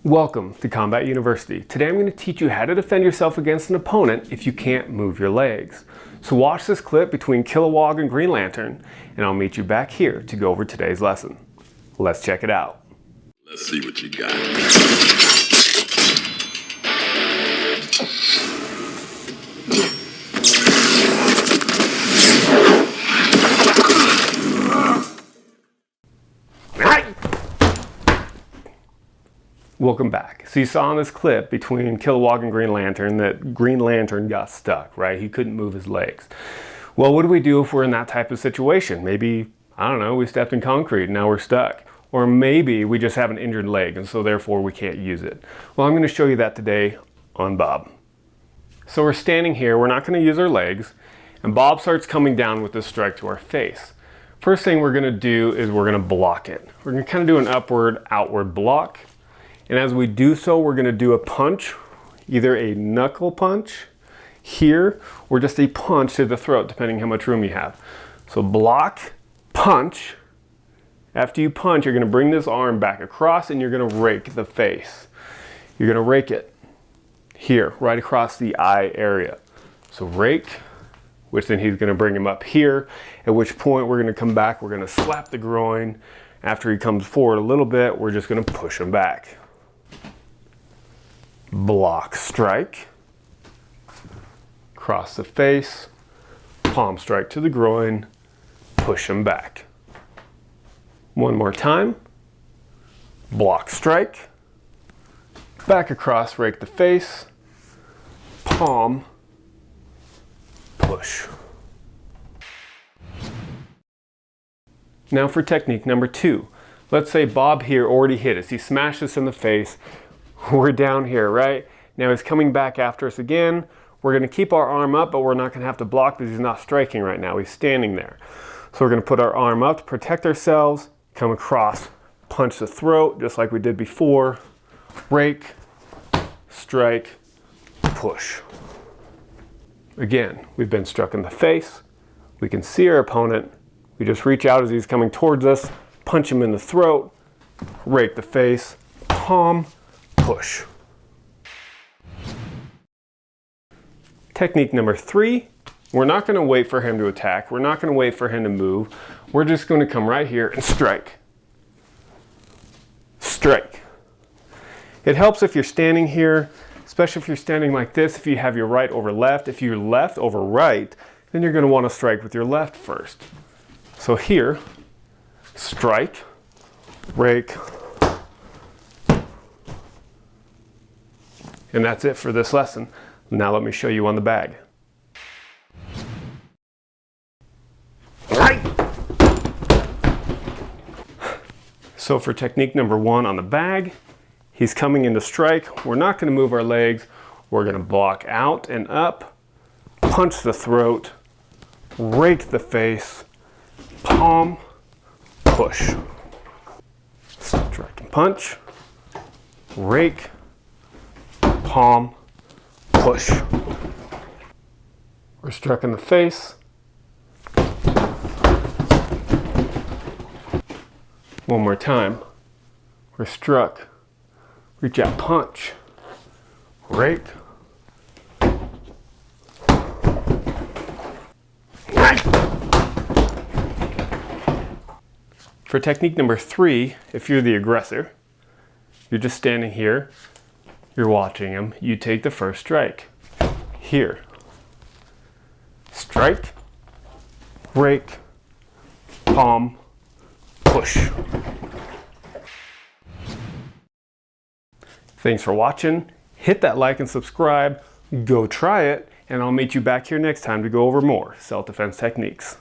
Welcome to Combat University. Today I'm going to teach you how to defend yourself against an opponent if you can't move your legs. So watch this clip between Kilowog and Green Lantern, and I'll meet you back here to go over today's lesson. Let's check it out. Let's see what you got. Welcome back. So you saw in this clip between Kilowog and Green Lantern that Green Lantern got stuck, right? He couldn't move his legs. Well, what do we do if we're in that type of situation? Maybe, I don't know, we stepped in concrete and now we're stuck. Or maybe we just have an injured leg and so therefore we can't use it. Well, I'm going to show you that today on Bob. So we're standing here, we're not going to use our legs, and Bob starts coming down with this strike to our face. First thing we're going to do is we're going to block it. We're going to kind of do an upward, outward block. And as we do so, we're going to do a punch, either a knuckle punch here or just a punch to the throat, depending how much room you have. So block, punch. After you punch, you're going to bring this arm back across and you're going to rake the face. You're going to rake it here, right across the eye area. So rake, which then he's going to bring him up here, at which point we're going to come back, we're going to slap the groin. After he comes forward a little bit, we're just going to push him back. Block, strike, cross the face, palm strike to the groin, push him back. One more time. Block, strike, back across, rake the face, palm, push. Now for technique number 2. Let's say Bob here already hit us. He smashed us in the face. We're down here, right? Now he's coming back after us again. We're going to keep our arm up, but we're not going to have to block because he's not striking right now. He's standing there. So we're going to put our arm up to protect ourselves, come across, punch the throat, just like we did before. Rake, strike, push. Again, we've been struck in the face. We can see our opponent. We just reach out as he's coming towards us, punch him in the throat, rake the face, palm, push. Technique number 3, we're not going to wait for him to attack. We're not going to wait for him to move. We're just going to come right here and strike. Strike. It helps if you're standing here, especially if you're standing like this, if you have your right over left. If you're left over right, then you're going to want to strike with your left first. So here, strike, rake, and that's it for this lesson. Now let me show you on the bag. So for technique number 1 on the bag, he's coming in to strike. We're not going to move our legs. We're going to block out and up, punch the throat, rake the face, palm, push. Strike and punch, rake, palm, push. We're struck in the face. One more time. We're struck. Reach out, punch, rake. For technique number 3, if you're the aggressor, you're just standing here. You're watching him, you take the first strike. Here. Strike, rake, palm, push. Thanks for watching. Hit that like and subscribe. Go try it, and I'll meet you back here next time to go over more self-defense techniques.